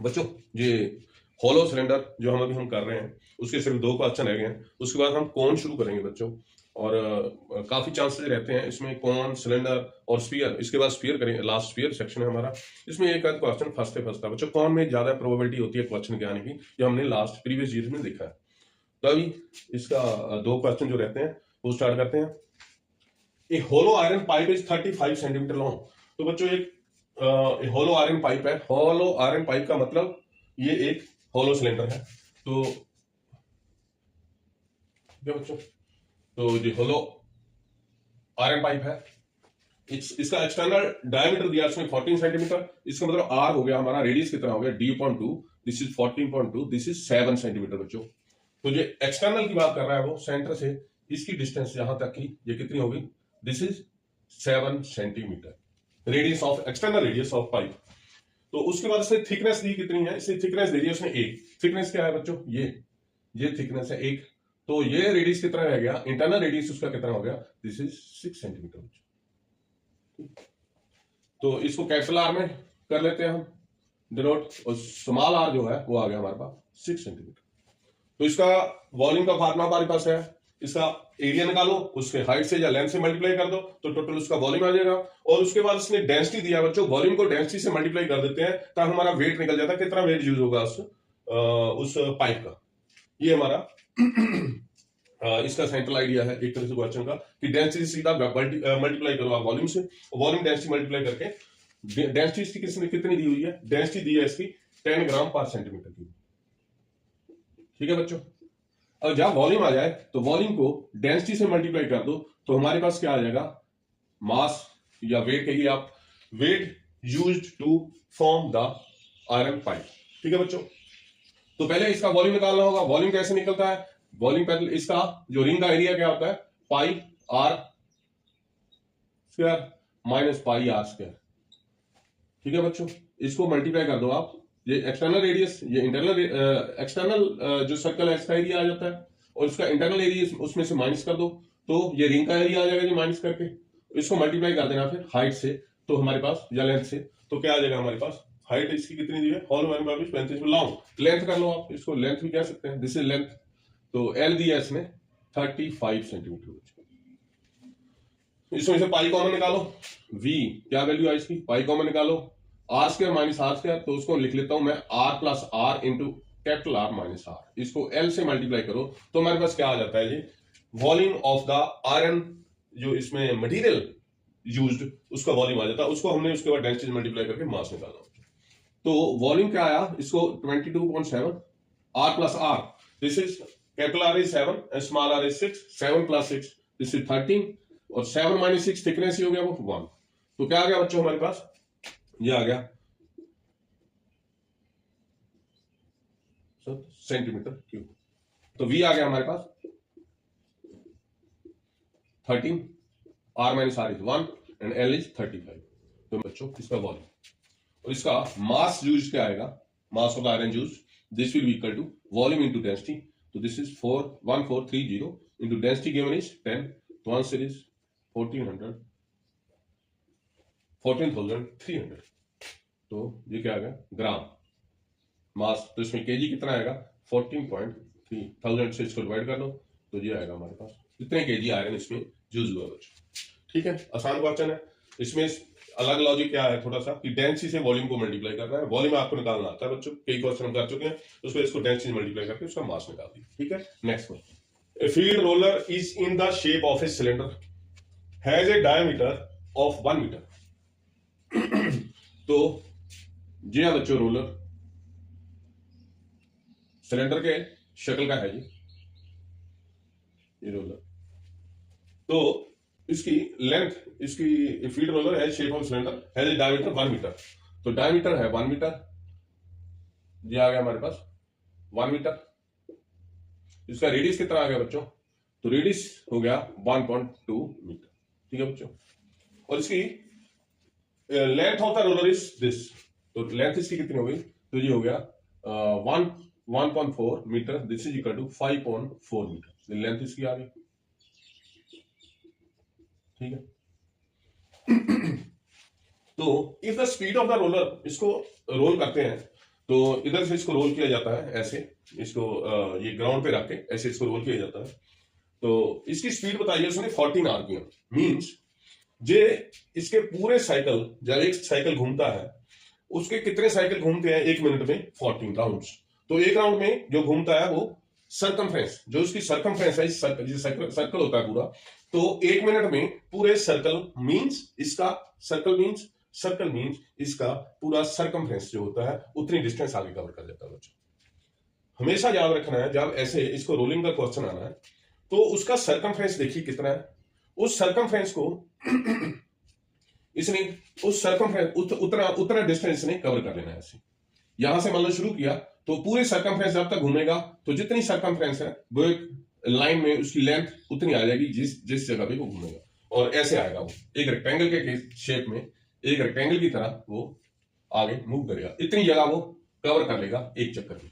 बच्चों ये hollow cylinder जो हम कर रहे हैं उसके सिर्फ 2 क्वेश्चन रह गए हैं। उसके बाद हम कौन शुरू करेंगे बच्चों। और काफी चांसेस रहते हैं इसमें कौन, सिलेंडर और स्फीयर। इसके बाद स्फीयर करेंगे, लास्ट स्फीयर सेक्शन है हमारा। इसमें एक आध क्वेश्चन फंसता बच्चों। कौन में ज्यादा प्रोबेबिलिटी होती है क्वेश्चन के आने की, जो हमने लास्ट प्रीवियस ईयर में देखा है। तो अभी इसका 2 क्वेश्चन जो रहते हैं वो स्टार्ट करते हैं। A hollow iron pipe is 35 centimetre long. तो बच्चों एक होलो आयरन पाइप है। होलो आयरन पाइप का मतलब ये एक होलो सिलेंडर है। तो बच्चों तो ये होलो आयरन पाइप है। इसका एक्सटर्नल डायमीटर दिया इसमें 14 सेंटीमीटर। इसका मतलब आर हो गया हमारा, रेडियस कितना हो गया d/2। This is 14.2, this is 7 centimetre बच्चों। तो ये एक्सटर्नल की बात कर रहा है वो, सेंटर से इसकी डिस्टेंस यहां तक की ये कितनी होगी, this is 7 centimetre radius of, external radius of pipe. तो उसके बाद इसने थिकनेस दी कितनी है, इसने थिकनेस दे दी उसने 1। थिकनेस क्या है बच्चों, ये थिकनेस है 1। तो ये रेडियस कितना रह गया, इंटरनल रेडियस उसका कितना हो गया, दिस इज 6 सेंटीमीटर। तो इसको कैपिटल आर में कर लेते हैं हम डिनोट, और स्मॉल आर जो है वो आ गया हमारे पास 6 सेंटीमीटर। तो इसका वॉल्यूम का फार्मूला हमारे पास है। इसका एरिया निकालो, उसके हाइट से या लेंथ से मल्टीप्लाई कर दो तो टोटल उसका वॉल्यूम आ जाएगा। और उसके बाद इसने डेंसिटी दिया बच्चों, वॉल्यूम को डेंसिटी से मल्टीप्लाई कर देते हैं तब हमारा वेट निकल जाता है, कितना वेट यूज होगा उस पाइप का। ये हमारा इसका सेंट्रल आइडिया है एक तरह से क्वेश्चन का, कि डेंसिटी सीधा मल्टीप्लाई करो आप वॉल्यूम से, वॉल्यूम डेंसिटी मल्टीप्लाई करके डेंसिटी इसकी कितनी दी हुई है, डेंसिटी दी है इसकी 10 ग्राम पर सेंटीमीटर की। ठीक है बच्चों। और जब वॉल्यूम आ जाए तो वॉल्यूम को डेंसिटी से मल्टीप्लाई कर दो तो हमारे पास क्या आ जाएगा, मास या वेट कहिए आप, weight used to form the iron pipe. ठीक है बच्चों। तो पहले इसका वॉल्यूम निकालना होगा। वॉल्यूम कैसे निकलता है, वॉल्यूम पहले इसका जो रिंग का एरिया क्या होता है, pi are square minus pi are square. ठीक है बच्चों। इसको मल्टीप्लाई कर दो आप, ये एक्सटर्नल रेडियस, ये इंटरनल एक्सटर्नल जो सर्कल है इसका एरिया आ जाता है, और इसका इंटरनल एरिया उसमें से माइनस कर दो तो ये रिंग का एरिया आ जाएगा जी माइनस करके। इसको मल्टीप्लाई कर देना फिर हाइट से, तो हमारे पास या लेंथ से, तो क्या आ जाएगा हमारे पास, हाइट इसकी कितनी दी है, हॉल 1/35 में लॉन्ग, लेंथ कर लो आप, इसको लेंथ भी कह सकते हैं, दिस इज लेंथ। तो एल दिया इसने 35 सेंटीमीटर। इसमें से पाई कॉमन निकालो, v क्या वैल्यू है इसकी, पाई कॉमन निकालो, R square minus R square, तो उसको लिख लेता हूं मैं R plus R into capital R minus R. इसको एल से मल्टीप्लाई करो तो हमारे पास क्या आ जाता है जी, वॉल्यूम ऑफ द आयरन, जो इसमें मटेरियल यूज्ड उसका वॉल्यूम आ जाता है। उसको हमने उसके बाद डेंसिटी मल्टीप्लाई करके मास निकाला। तो वॉल्यूम क्या आया इसको 22.7 R plus R, this is capital R is 7 and small R is 6, 7 प्लस 6 दिस इज 13, और 7 माइनस 6 थिकनेस ही हो गया वो 1। तो क्या आ गया बच्चों हमारे पास, ये आ गया सेंटीमीटर क्यूब। तो v आ गया हमारे पास 13, r minus r is 1 and l is 35। तो बच्चों इसका वॉल्यूम, और इसका मास यूज क्या आएगा, mass of iron use, this will be equal to volume into density. तो this is 41430 into density given is 10, तो आंसर इज 14,300। तो ये क्या आ गया ग्राम मास। तो इसमें केजी कितना आएगा, 14.3 से इसको डिवाइड कर लो तो ये आएगा हमारे पास इतने केजी आयरन इसमें यूज हुआ बच्चों। ठीक है, आसान क्वेश्चन है। इसमें अलग लॉजिक क्या है थोड़ा सा, कि डेंसिटी से वॉल्यूम को मल्टीप्लाई करना है। वॉल्यूम आपको निकालना आता है बच्चों, कई क्वेश्चन हम कर चुके हैं, उसको इसको डेंसिटी मल्टीप्लाई करके उसका मास निकाल दिया। ठीक है, next question. A field roller is in the shape of a cylinder, has a diameter of 1 metre. तो जी हाँ बच्चों, रोलर सिलेंडर के शक्ल का है जी, ये रोलर। तो इसकी लेंथ, इसकी फील्ड रोलर है shape of cylinder, has a diameter 1 metre. तो डायमीटर है 1 मीटर, ये आ गया हमारे पास 1 मीटर। इसका रेडियस कितना आ गया बच्चों, तो रेडियस हो गया 1.2 मीटर। ठीक है बच्चों। और इसकी length of the roller is this, तो लेंथ इसकी कितनी हो गई, तो ये हो गया 1.4 metre, this is equal to 5.4 metre, length इसकी आ गई। ठीक है। तो if the speed of the roller, इसको रोल करते हैं तो इधर से इसको रोल किया जाता है ऐसे, इसको ये ग्राउंड पे रख के ऐसे इसको रोल किया जाता है। तो इसकी स्पीड बताइए उसने 14 आरपीएम, मींस जे इसके पूरे साइकिल, जब एक साइकिल घूमता है उसके कितने साइकिल घूमते हैं एक मिनट में? 14 राउंड्स। तो एक राउंड में जो घूमता है वो सरकमफ्रेंस, जो उसकी सरकमफ्रेंस है, सर्कल होता है पूरा, तो एक मिनट में पूरे सर्कल मींस इसका सर्कल मींस इसका पूरा सरकमफ्रेंस जो होता है उतनी डिस्टेंस आगे कवर कर जाता है बच्चों। हमेशा याद रखना है जब ऐसे इसको रोलिंग का क्वेश्चन आना है तो उसका सरकमफ्रेंस देखिए कितना है, उस सरकमफ्रेंस को इसने उस सरकमफ्रेंस उतना डिस्टेंस ने कवर कर लेना है। ऐसे यहां से मान लो शुरू किया तो पूरे सरकमफ्रेंस जब तक घूमेगा तो जितनी सरकमफ्रेंस है वो एक लाइन में उसकी लेंथ उतनी आ जाएगी जिस जगह पे वो घूमेगा, और ऐसे आएगा वो एक रेक्टेंगल के शेप में, एक रेक्टेंगल की तरह वो आगे मूव करेगा। इतनी जगह वो कवर कर लेगा एक चक्कर में।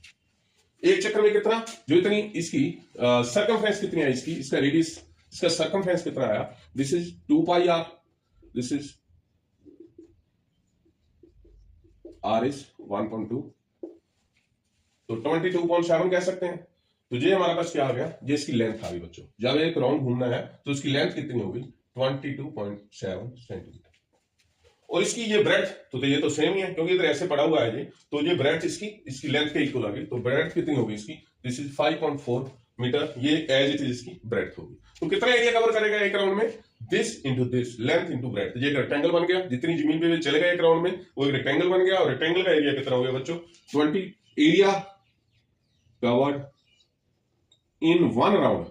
एक चक्कर में कितना, जो इतनी इसकी सरकमफ्रेंस कितनी है इसकी, इसका रेडियस, इसका सरकमफ्रेंस कितना आया, this is 2 pi R, this is R is 1.2, तो 22.7 कह सकते हैं। तो ये हमारे पास क्या आ गया, ये इसकी लेंथ आ गई बच्चों। जब एक राउंड घूमना है तो इसकी लेंथ कितनी होगी, 22.7 सेंटीमीटर। और इसकी ये ब्रेड्थ, तो ये तो सेम ही है क्योंकि इधर ऐसे पड़ा हुआ है ये, तो ये ब्रेड्थ इसकी लेंथ के इक्वल आ गई। तो ब्रेड्थ कितनी होगी इसकी, दिस इज 5.4 मीटर, ये एज इट इज इसकी ब्रेड्थ होगी। तो कितना एरिया कवर करेगा एक राउंड में, this into this, length into breadth. ये एक रेक्टेंगल बन गया, जितनी जमीन पे चलेगा एक राउंड में वो एक रेक्टेंगल बन गया। और रेक्टेंगल का एरिया कितना हो गया बच्चों, 20 area covered in one round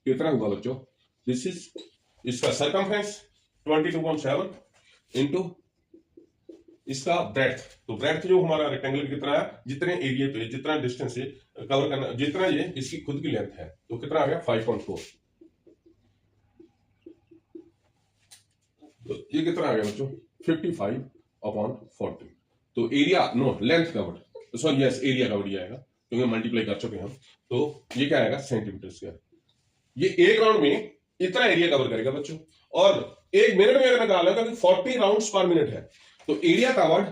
कितना हुआ बच्चों, दिस इज इसका सरकमफ्रेंस 22.7 इंटू इसका ब्रेड्थ। तो ब्रेड्थ जो हमारा रेक्टेंगल कितना है, जितने एरिया पे जितना डिस्टेंस से कवर करना, जितना ये इसकी खुद की लेंथ है, तो कितना आ गया 5.4। तो ये कितना आ गया बच्चों 55/40। तो area no length covered, sorry yes area covered ही आएगा क्योंकि मल्टीप्लाई कर चुके हैं हम। तो ये क्या आएगा सेंटीमीटर स्क्वायर। ये एक राउंड में इतना एरिया कवर करेगा बच्चों। और एक मिनट में अगर निकालना है तो 40 राउंड्स पर मिनट है, तो एरिया कवर्ड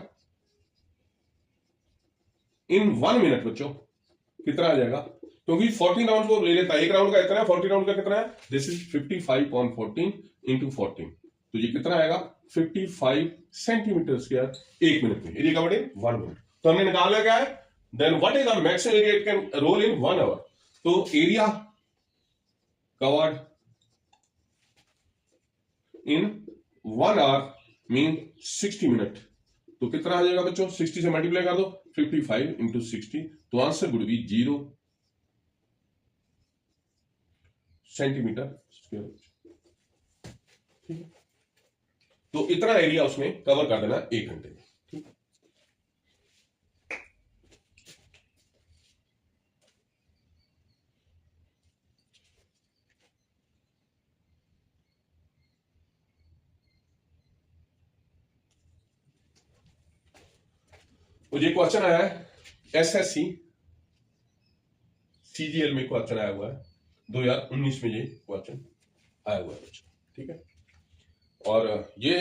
इन 1 मिनट बच्चों कितना आ जाएगा, क्योंकि 40 राउंड को ले लेता है, एक राउंड का इतना है, 40 राउंड का कितना है, दिस इज 55.14 इंटू 14। तो ये कितना आएगा 55 सेंटीमीटर स्क्वायर एक मिनट में, एरिया कवर्ड इन 1 मिनट। तो हमने निकाला क्या है, then what is the maximum area it can roll in 1 hour. तो area covered in 1 hour mean 60 minute. तो कितना आ जाएगा बच्चों, 60 से मल्टीप्लाई कर दो, 55 इंटू 60, तो answer would be 0 centimetre square. ठीक है, तो इतना एरिया उसने कवर कर देना 1 घंटे में। ठीक, तो ये क्वेश्चन आया है एसएससी सीजीएल में, क्वेश्चन आया हुआ है 2019 में, ये क्वेश्चन आया हुआ है बच्चों। ठीक है, और ये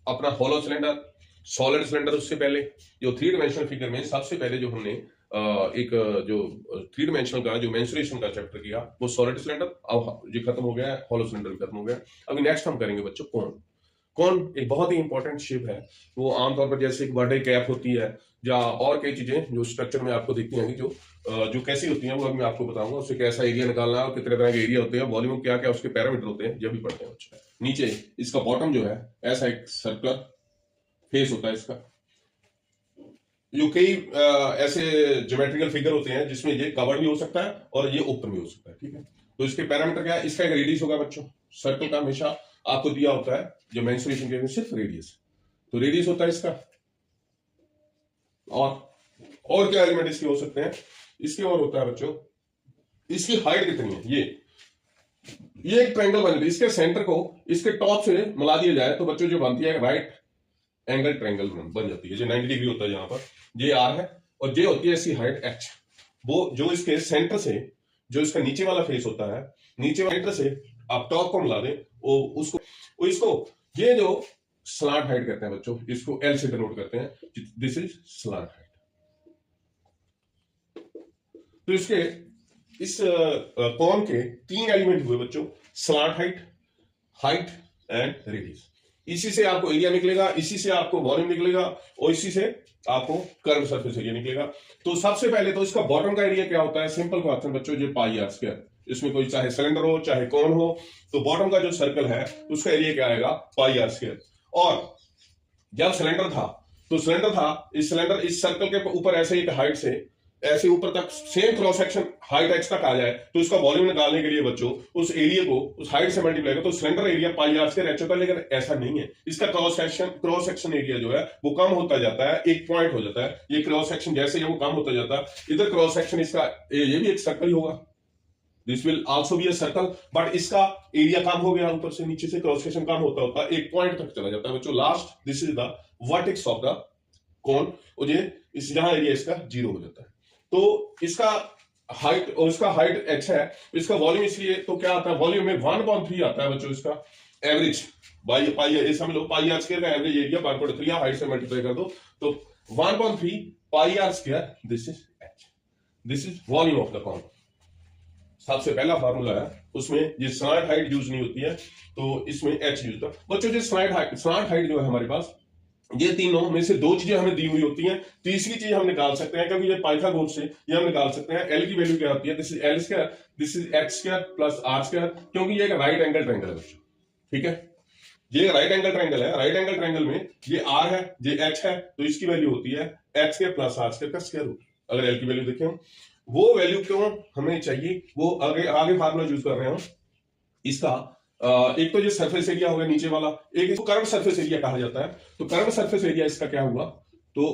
अपना हॉलो सिलेंडर, सॉलिड सिलेंडर, उससे पहले जो 3 डायमेंशनल फिगर में सबसे पहले जो हमने एक जो 3 डायमेंशनल का जो मेंसुरेशन का चैप्टर किया वो सॉलिड सिलेंडर, अब ये खत्म हो गया है, हॉलो सिलेंडर भी खत्म हो गया। अभी नेक्स्ट हम करेंगे बच्चों कोन। कोन एक बहुत ही इंपॉर्टेंट शेप है, वो आमतौर पर जैसे एक बर्थडे कैप होती है या और कई चीजें जो स्ट्रक्चर में आपको दिखती हैं जो कैसी होती हैं वो अब मैं आपको बताऊंगा। उससे कैसा एरिया निकालना है, कितने तरह के एरिया होते हैं, वॉल्यूम क्या क्या उसके पैरामीटर होते हैं, ये भी पढ़ते हैं बच्चों। नीचे इसका बॉटम जो है ऐसा एक सर्कुलर फेस होता है इसका, जो कई ऐसे ज्योमेट्रिकल फिगर होते हैं जिसमें ये कवर्ड भी हो सकता है और ये ओपन भी हो सकता है। ठीक है, तो इसके पैरामीटर क्या है, इसका एक रेडियस होगा बच्चों। सर्कल का हमेशा आपको दिया होता है जो मेंसुरेशन के लिए सिर्फ रेडियस, तो रेडियस होता है इसका। और क्या एलिमेंट इसके हो सकते हैं, इसके और होता है बच्चों इसकी हाइट कितनी है। ये एक ट्रायंगल बन रही है, इसके सेंटर को इसके टॉप से मिला दिया जाए तो बच्चों जो बनती है राइट एंगल ट्रायंगल बन जाती है। जो 90 डिग्री होता है यहाँ पर, ये आर है और ये होती है इसकी हाइट एच। वो जो इसके सेंटर से जो इसका नीचे वाला फेस होता है, नीचे वाले सेंटर से आप टॉप को मिला दें इसको ये जो स्लांट हाइट कहते हैं बच्चों, इसको एल से डिनोट करते हैं, दिस इज स्लांट हाइट। तो इसके इस कॉन के 3 एलिमेंट हुए बच्चों, slant height, height and radius. इसी से आपको एरिया निकलेगा, इसी से आपको वॉल्यूम निकलेगा और इसी से आपको कर्व सरफेस एरिया निकलेगा। तो सबसे पहले तो इसका बॉटम का एरिया क्या होता है, सिंपल क्वेश्चन बच्चों, ये पाई आर स्क्वायर। इसमें कोई चाहे सिलेंडर हो चाहे कौन हो, तो बॉटम का जो सर्कल है उसका एरिया क्या आएगा, पाई आर स्क्वायर। और जब सिलेंडर था तो सिलेंडर था, इस सिलेंडर इस सर्कल के ऊपर ऐसे एक हाइट से ऐसे ऊपर तक same cross section height x तक आ जाए, तो इसका वॉल्यूम निकालने के लिए बच्चों उस एरिया को उस हाइट से मल्टीप्लाई करो, तो cylinder area pi are square H होता है। लेकिन ऐसा नहीं है, इसका क्रॉस सेक्शन एरिया जो है वो कम होता जाता है, एक पॉइंट हो जाता है। ये क्रॉस सेक्शन जैसे ही वो कम होता जाता है, इधर क्रॉस सेक्शन इसका ये भी एक सर्कल ही होगा, this will also be a circle, but इसका एरिया कम हो गया, ऊपर से नीचे से क्रॉस सेक्शन कम होता होता एक पॉइंट तक चला जाता है बच्चों। Last this is the vertex of the कोन, और ये इस जहां एरिया इसका 0 हो जाता है। तो इसका हाइट और इसका हाइट h है, इसका वॉल्यूम इसलिए तो क्या आता है, वॉल्यूम में 1/3 आता है बच्चों इसका एवरेज बाई पाई, ये समझ लो पाई आर स्क्वायर का एवरेज एरिया 1/3 हाइट से मल्टीप्लाई कर दो तो 1/3 pi are square, this is h, this is volume of the cone. सबसे पहला फार्मूला है, उसमें ये स्लांट हाइट यूज नहीं होती है, तो इसमें h यूज होता है बच्चों। जो स्लांट हाइट जो है हमारे पास, ये तीनों में से 2 चीजें हमें दी हुई होती हैं, तीसरी चीज हम निकाल सकते हैं, क्योंकि ये पाइथागोरस से ये हम निकाल सकते हैं। एल की वैल्यू क्या होती है, this is L square, this is H square plus R square, क्योंकि ये एक राइट एंगल ट्रायंगल है बच्चों, ठीक है। ये राइट एंगल ट्रायंगल है, राइट एंगल ट्रायंगल में ये आर है, ये एच है, तो इसकी वैल्यू होती है H square plus R square का स्क्वायर रूट। अगर एल की वैल्यू देखें हम, वो वैल्यू क्यों हमें चाहिए, वो आगे फार्मूला यूज कर रहे हैं हम इसका। एक तो ये सरफेस एरिया हो गया नीचे वाला, एक इसको कर्व सरफेस एरिया कहा जाता है। तो कर्व सरफेस एरिया इसका क्या हुआ, तो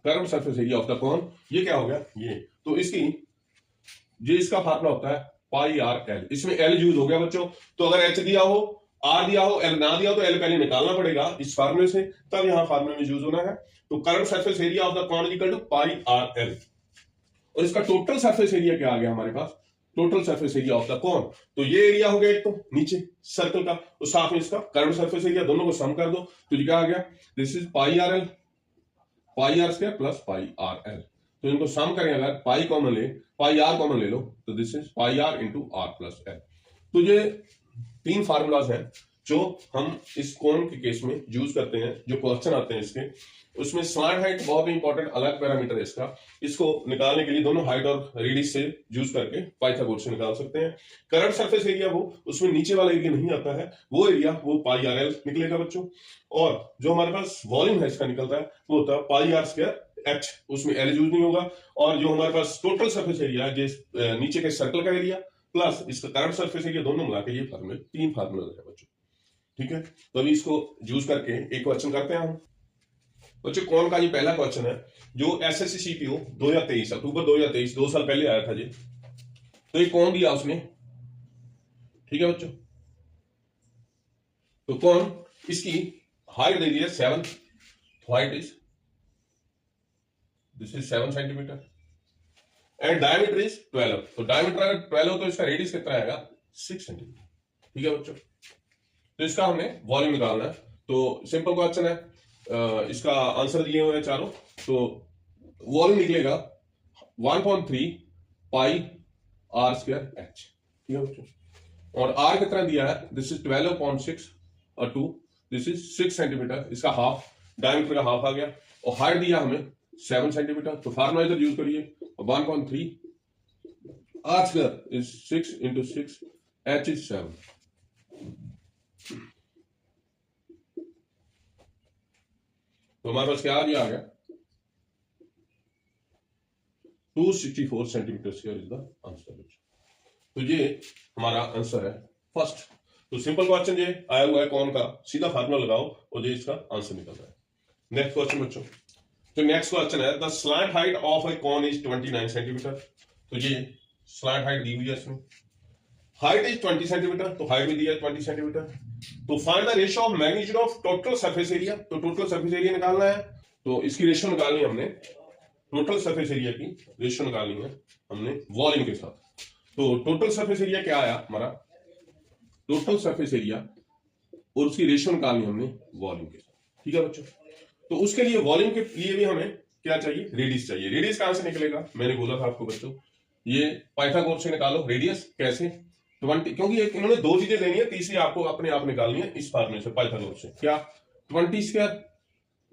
curve surface area of the कोन, ये क्या हो गया, ये तो इसका फार्मूला होता है पाई आर एल। इसमें एल यूज हो गया बच्चों, तो अगर एच दिया हो, आर दिया हो, एल ना दिया हो, तो एल पहले निकालना पड़ेगा इस फार्मूले से, तब यहां फार्मूले में यूज होना है। तो curve surface area of the cone is equal to pi are l, और इसका टोटल सरफेस एरिया क्या आ गया हमारे पास, total surface area of the cone. तो ये एरिया हो गया एक तो नीचे सर्कल का, उस साथ में इसका कर्व सरफेस एरिया, दोनों को सम कर दो तो ये क्या आ गया, this is pi are L, pi are square plus pi R L. तो इनको सम करें, अगर पाई कॉमन ले, पाई आर कॉमन ले लो, तो this is pi R into R plus L. तो ये 3 फार्मूलाज हैं जो हम इस कोन के केस में यूज करते हैं, जो क्वेश्चन आते हैं इसके। उसमें स्लांट हाइट बहुत ही इंपॉर्टेंट अलग पैरामीटर है इसका, इसको निकालने के लिए दोनों हाइट और रेडियस से यूज करके पाइथागोरस से निकाल सकते हैं। करंट सरफेस एरिया वो उसमें नीचे वाला एरिया नहीं आता है, वो एरिया वो पाई आर एल निकलेगा बच्चों। और जो हमारे पास वॉल्यूम है इसका निकलता है वो होता है पाई आर स्क्वायर एच, उसमें एल यूज नहीं होगा। और जो हमारे पास टोटल सरफेस एरिया है, जिस नीचे के सर्कल का एरिया प्लस इसका करंट सरफेस एरिया, दोनों मिला के ये फार्मूले 3 फार्मूला है बच्चों, ठीक है। तो अभी इसको यूज करके एक क्वेश्चन करते हैं हम बच्चों। कौन का ये पहला क्वेश्चन है जो एसएससी सीपीओ 2023 अक्टूबर 2023 2 साल पहले आया था जी। तो ये कौन दिया उसने, ठीक है बच्चों। तो कौन, इसकी हाइट दे दी है 7, height is this is 7 centimetre and diameter is 12। तो डायमीटर अगर 12 हो तो इसका रेडियस कितना आएगा, 6 सेंटीमीटर, ठीक है बच्चों। तो इसका हमने वॉल्यूम निकालना है, तो सिंपल क्वेश्चन है, इसका आंसर दिए हुए हैं चारों। तो वॉल्यूम निकलेगा 1/3 पाई आर स्क्वायर एच, ठीक है बच्चों। और आर कितना दिया है, दिस इज 12/6 और 2, दिस इज 6 सेंटीमीटर, इसका हाफ, डायमीटर का हाफ आ गया। और हाइट दिया हमें 7 सेंटीमीटर, तो फार्मूला इधर यूज करिए, 1/3 R square is 6 into 6, H is 7। तो हमारे पास क्या आ गया 264 centimetre square is the answer. तो ये हमारा आंसर है फर्स्ट। तो सिंपल क्वेश्चन ये आया हुआ है कौन का, सीधा फार्मूला लगाओ और ये इसका आंसर निकल रहा है। नेक्स्ट क्वेश्चन बच्चों, तो नेक्स्ट क्वेश्चन है the slant height of a cone is 29 centimetre. तो ये स्लैंट हाइट दी हुई है इसमें, हाइट इज 20 सेंटीमीटर, तो हाइट भी दिया है 20 सेंटीमीटर। तो find the ratio of magnitude of total surface area. तो टोटल सरफेस एरिया निकालना है, तो इसकी रेशियो निकालनी है हमने, टोटल सरफेस एरिया की रेशियो निकालनी है हमने वॉल्यूम के साथ। तो टोटल सरफेस एरिया क्या आया हमारा, टोटल सरफेस एरिया, और उसकी रेशियो निकालनी हमने वॉल्यूम के साथ, ठीक है बच्चों। तो उसके लिए वॉल्यूम के लिए भी हमें क्या चाहिए, रेडियस चाहिए। रेडियस कहां से निकलेगा, मैंने बोला था आपको बच्चों, ये पाइथागोरस से निकालो रेडियस। कैसे, 20, क्योंकि इन्होंने दो चीजें लेनी है, तीसरी आपको अपने आप निकालनी है इस फॉर्मूले से, पाइथागोरस से। क्या, 20 square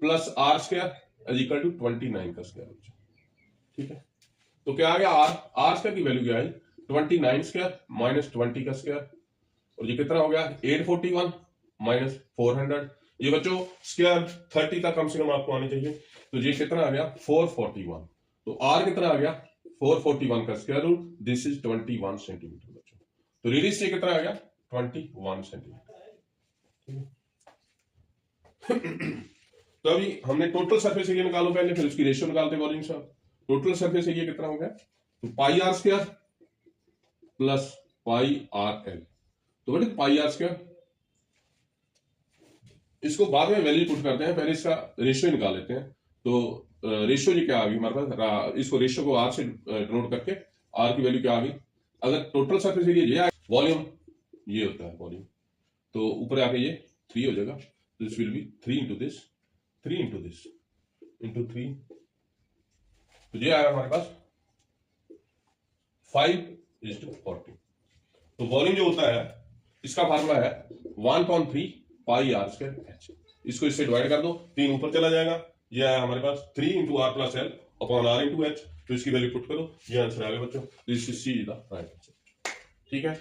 plus R square is equal to 29 का स्क्वायर। ठीक है, तो क्या आ गया, आर स्क्वायर की वैल्यू क्या है, 29 स्क्वायर माइनस 20 का स्क्वायर, और ये कितना हो गया 841 माइनस 400। ये बच्चों स्क्वायर 30 तक कम से कम आपको आनी चाहिए, तो ये कितना आ गया 441। तो आर कितना आ गया 441 का square root, this is 21 centimetre बच्चों। तो रेडियस से कितना आ गया 21 सेंटीमीटर। तो अभी हमने टोटल सरफेस एरिया निकालो पहले, फिर उसकी रेशियो निकालते वॉल्यूम से। टोटल सरफेस एरिया कितना हो गया, तो pi are square plus pi R L. तो बेटे पाई आर स्क्वायर, इसको बाद में वैल्यू पुट करते हैं, पहले इसका रेशियो निकाल लेते हैं। तो रेशियो जी क्या आ गई हमारे पास, इसको रेशियो को आर से डिनोट करके आर की वैल्यू क्या आ गई, अगर टोटल सरफेस एरिया ये वॉल्यूम ये होता है वॉल्यूम, तो ऊपर आके ये 3 हो जाएगा, this will B 3 into this, 3 into this into 3, तो ये आया हमारे पास 5:40। तो वॉल्यूम जो होता है इसका फार्मूला है 1/3 पाई आर स्क्वायर एच। इसको इससे डिवाइड कर दो, 3 ऊपर चला जाएगा, ये आया हमारे पास 3 into R plus L upon R into H. तो इसकी वैल्यू पुट करो, ये आंसर आ गया बच्चों, this is see the right answer. ठीक है।